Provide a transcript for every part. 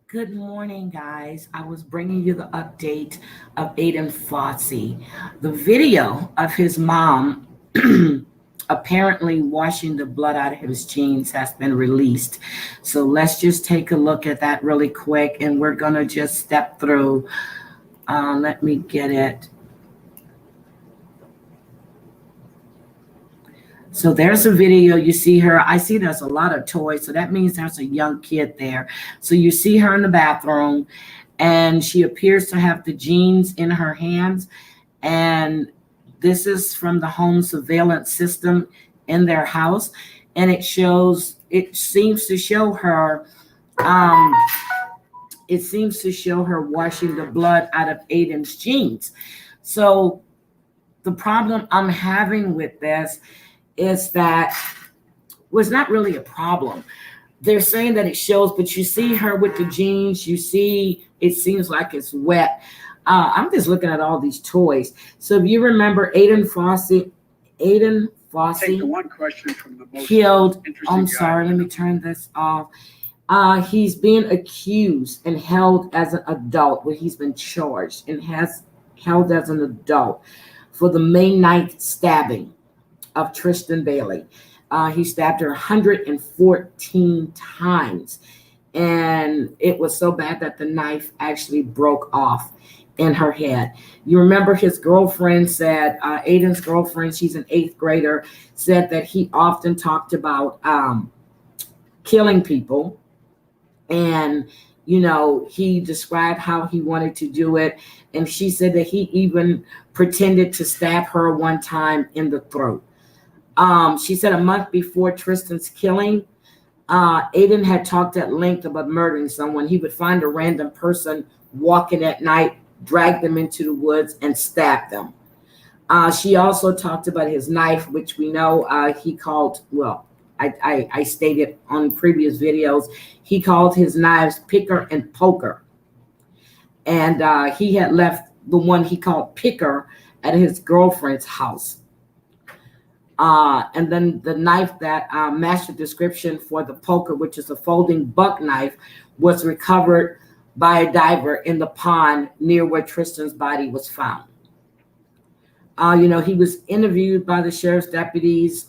Good morning, guys. I was bringing you the update of Aiden Fucci. The video of his mom apparently washing the blood out of his jeans has been released. So let's just take a look at that really quick, and we're going to just step through. Let me get it. So there's a video. You see her. I see there's a lot of toys. So that means there's a young kid there. So you see her in the bathroom, and she appears to have the jeans in her hands. And this is from the home surveillance system in their house. And it seems to show her, um, washing the blood out of Aiden's jeans. So the problem I'm having with this is that was not really a problem. They're saying that it shows, but you see her with the jeans, you see it seems like it's wet. I'm just looking at all these toys. So if you remember Aiden Take the Fossey one question from the most killed, interesting I'm guy. sorry, let me turn this off. He's being accused and held as an adult, where he's been charged and has held as an adult for the May 9th stabbing of Tristan Bailey. He stabbed her 114 times, and it was so bad that the knife actually broke off in her head. You remember his girlfriend said, Aiden's girlfriend, she's an eighth grader, said that he often talked about killing people. And, he described how he wanted to do it. And she said that he even pretended to stab her one time in the throat. She said a month before Tristan's killing, Aiden had talked at length about murdering someone. He would find a random person walking at night, drag them into the woods, and stab them. She also talked about his knife, which we know he called, I stated on previous videos, he called his knives picker and poker. And he had left the one he called picker at his girlfriend's house. And then the knife that matched the description for the poker, which is a folding buck knife, was recovered by a diver in the pond near where Tristan's body was found. He was interviewed by the sheriff's deputies.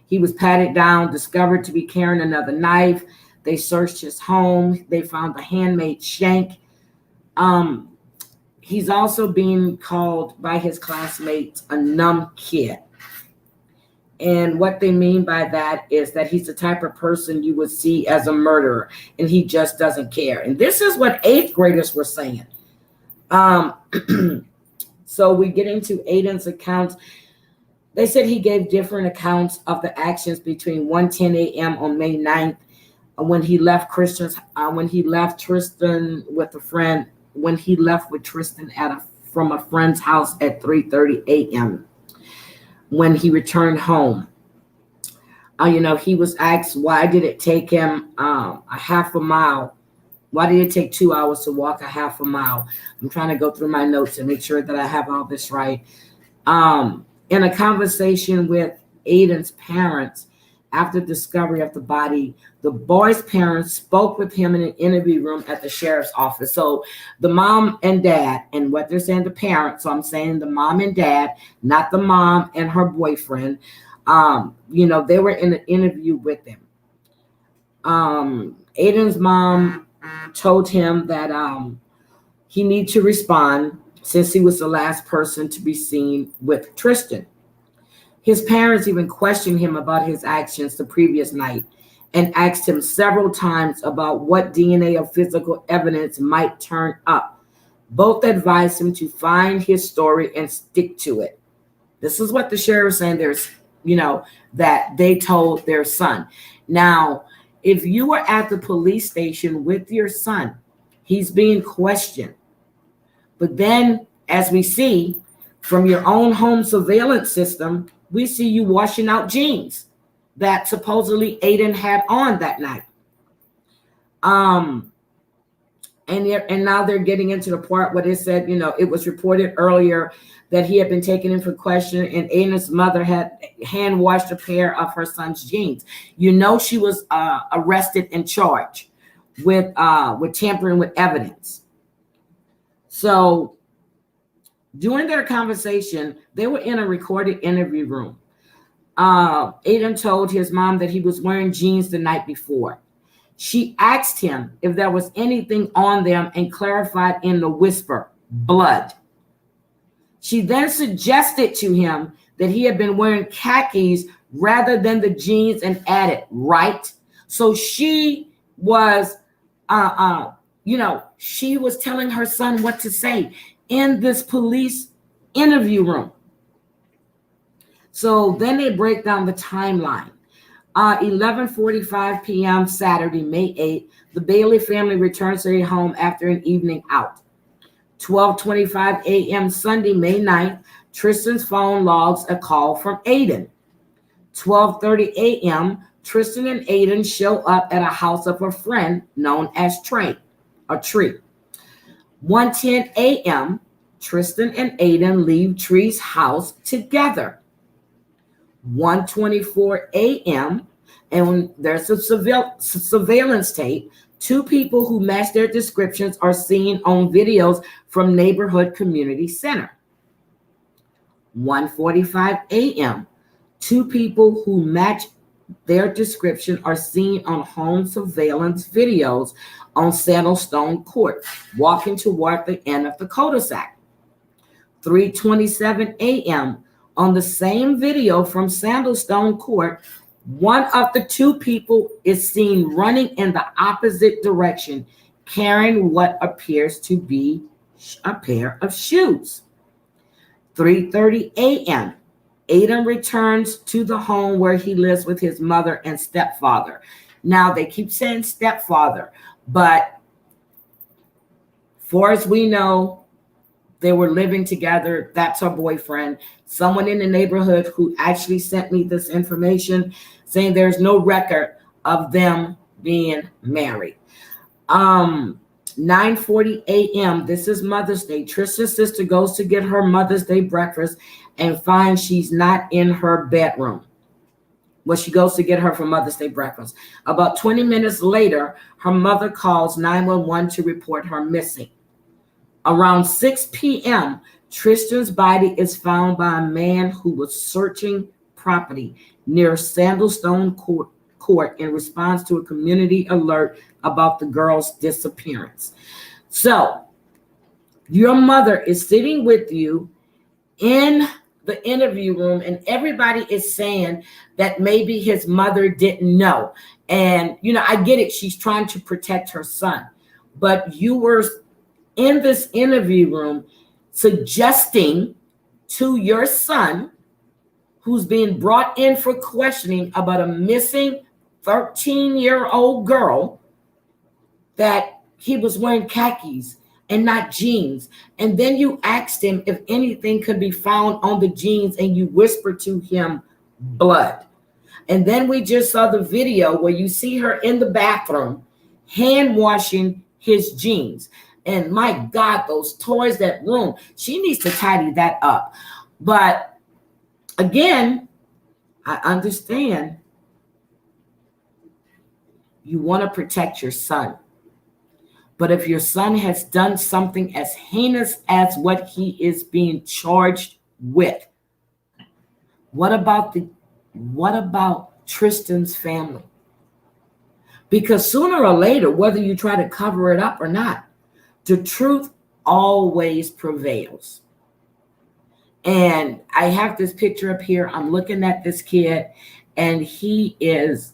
He was patted down, discovered to be carrying another knife. They searched his home. They found a handmade shank. He's also being called by his classmates a numb kid. And what they mean by that is that he's the type of person you would see as a murderer, and he just doesn't care. And this is what eighth graders were saying. So we get into Aiden's accounts. They said he gave different accounts of the actions between 1:10 a.m. on May 9th, when he left Tristan with a friend, when he left with Tristan from a friend's house at 3:30 a.m. when he returned home. He was asked, why did it take him a half a mile? Why did it take 2 hours to walk a half a mile? I'm trying to go through my notes and make sure that I have all this right. In a conversation with Aiden's parents after discovery of the body, the boy's parents spoke with him in an interview room at the sheriff's office. So the mom and dad, and what they're saying, the parents, so I'm saying the mom and dad, not the mom and her boyfriend, they were in an interview with him. Aiden's mom told him that he needed to respond since he was the last person to be seen with Tristan. His parents even questioned him about his actions the previous night and asked him several times about what DNA or physical evidence might turn up. Both advised him to find his story and stick to it. This is what the sheriff is saying. That they told their son. Now, if you were at the police station with your son, he's being questioned. But then, as we see from your own home surveillance system, we see you washing out jeans that supposedly Aiden had on that night. And now they're getting into the part where they said, it was reported earlier that he had been taken in for questioning, and Aiden's mother had hand washed a pair of her son's jeans. She was arrested and charged with tampering with evidence. So during their conversation, they were in a recorded interview room. Aiden told his mom that he was wearing jeans the night before. She asked him if there was anything on them and clarified in the whisper, blood. She then suggested to him that he had been wearing khakis rather than the jeans and added, right? So she was, she was telling her son what to say in this police interview room. So then they break down the timeline. 11:45 p.m. Saturday, May 8th, the Bailey family returns to their home after an evening out. 12:25 a.m. Sunday, May 9th, Tristan's phone logs a call from Aiden. 12:30 a.m., Tristan and Aiden show up at a house of a friend known as Tree. 1:10 a.m., Tristan and Aiden leave Tree's house together. 1:24 a.m., and there's a surveillance tape. Two people who match their descriptions are seen on videos from Neighborhood Community Center. 1:45 a.m., two people who match their description are seen on home surveillance videos on Sandalstone Court, walking toward the end of the cul-de-sac. 3:27 a.m., on the same video from Sandalstone Court, one of the two people is seen running in the opposite direction, carrying what appears to be a pair of shoes. 3:30 a.m., Aiden returns to the home where he lives with his mother and stepfather. Now, they keep saying stepfather, but far as we know, they were living together. That's her boyfriend. Someone in the neighborhood who actually sent me this information saying there's no record of them being married. 9:40 a.m., this is Mother's Day. Tristan's sister goes to get her Mother's Day breakfast and finds she's not in her bedroom. Well, she goes to get her for Mother's Day breakfast. About 20 minutes later, her mother calls 911 to report her missing. Around 6 p.m., Tristan's body is found by a man who was searching property near Sandalstone Court in response to a community alert about the girl's disappearance. So, your mother is sitting with you in the interview room, and everybody is saying that maybe his mother didn't know. And, I get it. She's trying to protect her son. But you were in this interview room suggesting to your son, who's being brought in for questioning about a missing 13-year-old girl, that he was wearing khakis and not jeans. And then you asked him if anything could be found on the jeans, and you whispered to him, blood. And then we just saw the video where you see her in the bathroom hand washing his jeans. And my God, those toys, that room, she needs to tidy that up. But again, I understand you want to protect your son. But if your son has done something as heinous as what he is being charged with, what about Tristan's family? Because sooner or later, whether you try to cover it up or not, the truth always prevails. And I have this picture up here. I'm looking at this kid, and he has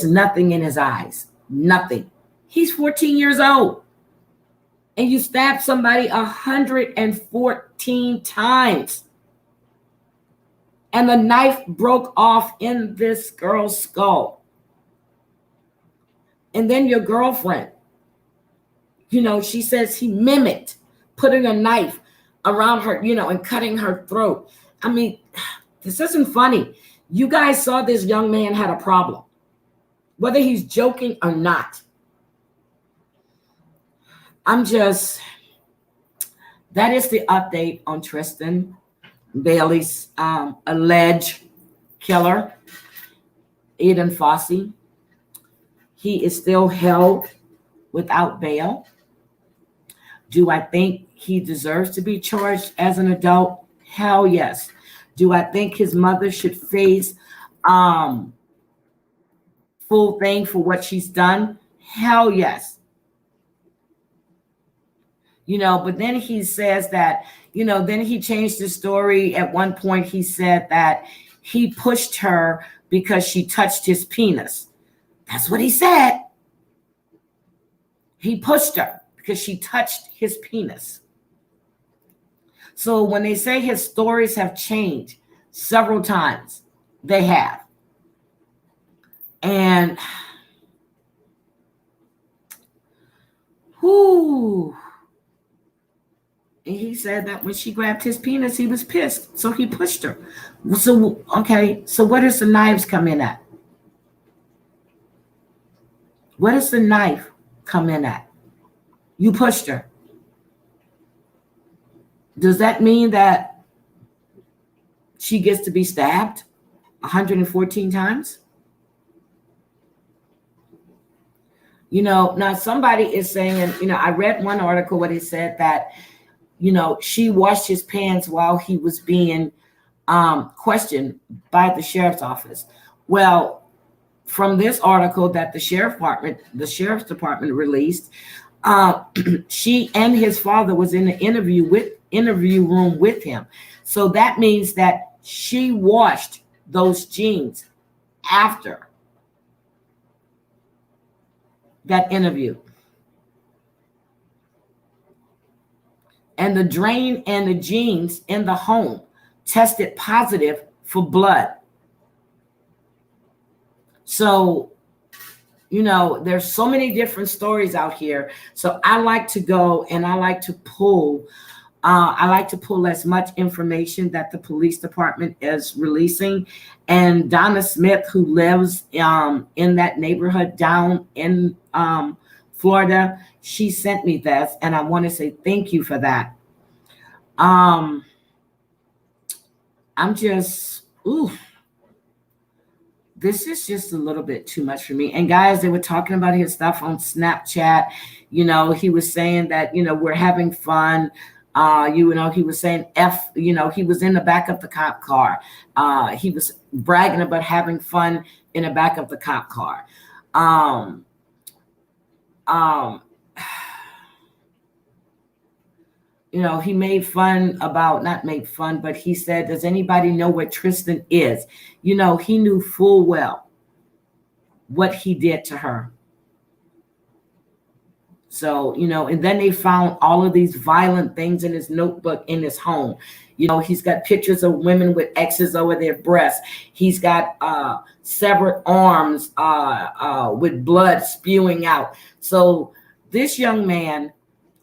nothing in his eyes. Nothing. He's 14 years old. And you stabbed somebody 114 times. And the knife broke off in this girl's skull. And then your girlfriend, she says he mimicked putting a knife around her, and cutting her throat. I mean, this isn't funny. You guys saw this young man had a problem, whether he's joking or not. That is the update on Tristan Bailey's alleged killer, Aiden Fucci. he is still held without bail. Do I think he deserves to be charged as an adult? Hell yes. Do I think his mother should face um, full thing for what she's done? Hell yes. But then he says that, then he changed the story. At one point, he said that he pushed her because she touched his penis. That's what he said. He pushed her because she touched his penis. So when they say his stories have changed several times, they have. And he said that when she grabbed his penis, he was pissed. So he pushed her. So, okay, so where does the knives come in at? Where does the knife come in at? You pushed her. Does that mean that she gets to be stabbed 114 times? Now somebody is saying, I read one article where it said that, she washed his pants while he was being questioned by the sheriff's office. Well, from this article that the sheriff's department released, she and his father was in the interview room with him. So that means that she washed those jeans after that interview. And the drain and the jeans in the home tested positive for blood. So, there's so many different stories out here. So I like to go and I like to pull as much information that the police department is releasing. And Donna Smith, who lives in that neighborhood down in Florida, she sent me this, and I want to say thank you for that. I'm just, this is just a little bit too much for me. And guys, they were talking about his stuff on Snapchat. He was saying that, we're having fun. He was saying he was in the back of the cop car. He was bragging about having fun in the back of the cop car. He made fun about, not made fun, but he said, does anybody know where Tristan is? He knew full well what he did to her. So, and then they found all of these violent things in his notebook in his home. He's got pictures of women with X's over their breasts. He's got severed arms with blood spewing out. So this young man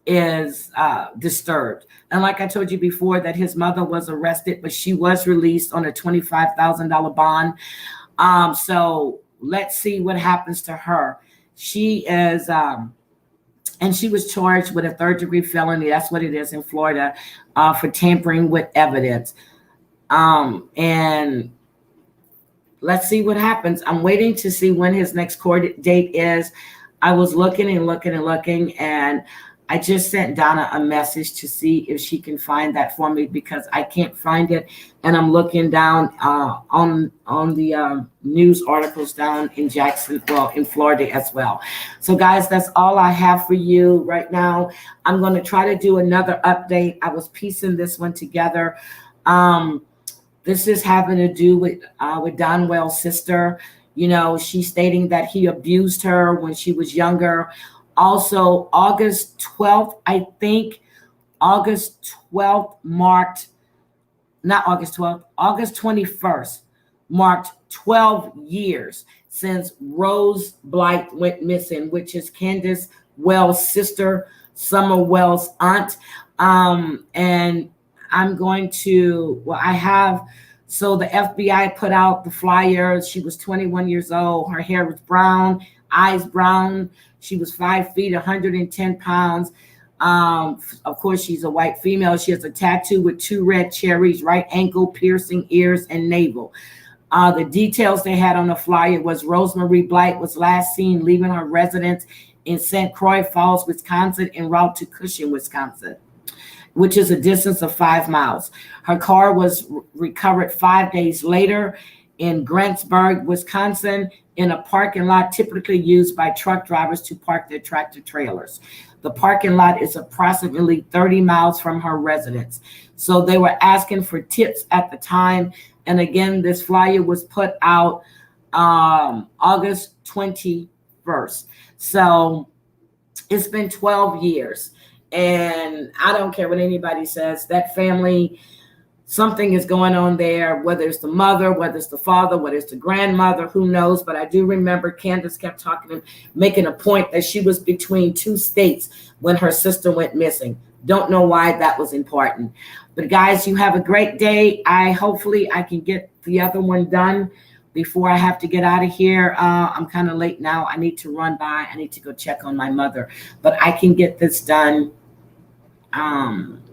is disturbed. And like I told you before, that his mother was arrested, but she was released on a $25,000 bond. So let's see what happens to her. She is, and she was charged with a third-degree felony. That's what it is in Florida, for tampering with evidence. And let's see what happens. I'm waiting to see when his next court date is. I was looking, and I just sent Donna a message to see if she can find that for me, because I can't find it. And I'm looking down on the news articles down in in Florida as well. So guys, that's all I have for you right now. I'm going to try to do another update. I was piecing this one together. This is having to do with Donwell's sister. She's stating that he abused her when she was younger. Also, August 12th, I think, August 12th marked, not August 12th, August 21st marked 12 years since Rose Blight went missing, which is Candace Wells' sister, Summer Wells' aunt. And I'm going to, so the FBI put out the flyers. She was 21 years old. Her hair was brown, eyes brown. She was 5 feet, 110 pounds. Of course, she's a white female. She has a tattoo with 2 red cherries, right ankle, piercing, ears, and navel. The details they had on the flyer was Rosemary Blight was last seen leaving her residence in St. Croix Falls, Wisconsin, en route to Cushing, Wisconsin, which is a distance of 5 miles. Her car was recovered 5 days later in Grantsburg, Wisconsin, in a parking lot typically used by truck drivers to park their tractor trailers. The parking lot is approximately 30 miles from her residence. So they were asking for tips at the time. And again, this flyer was put out August 21st. So it's been 12 years. And I don't care what anybody says, that family, something is going on there, whether it's the mother, whether it's the father, whether it's the grandmother, who knows? But I do remember Candace kept talking and making a point that she was between 2 states when her sister went missing. Don't know why that was important. But guys, you have a great day. Hopefully I can get the other one done before I have to get out of here. I'm kind of late now. I need to run by. I need to go check on my mother. But I can get this done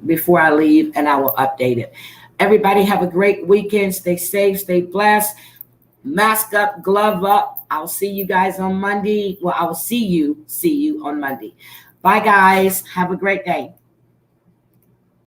before I leave, and I will update it. Everybody have a great weekend. Stay safe, stay blessed. Mask up, glove up. I'll see you guys on Monday. Well, I will see you on Monday. Bye, guys. Have a great day.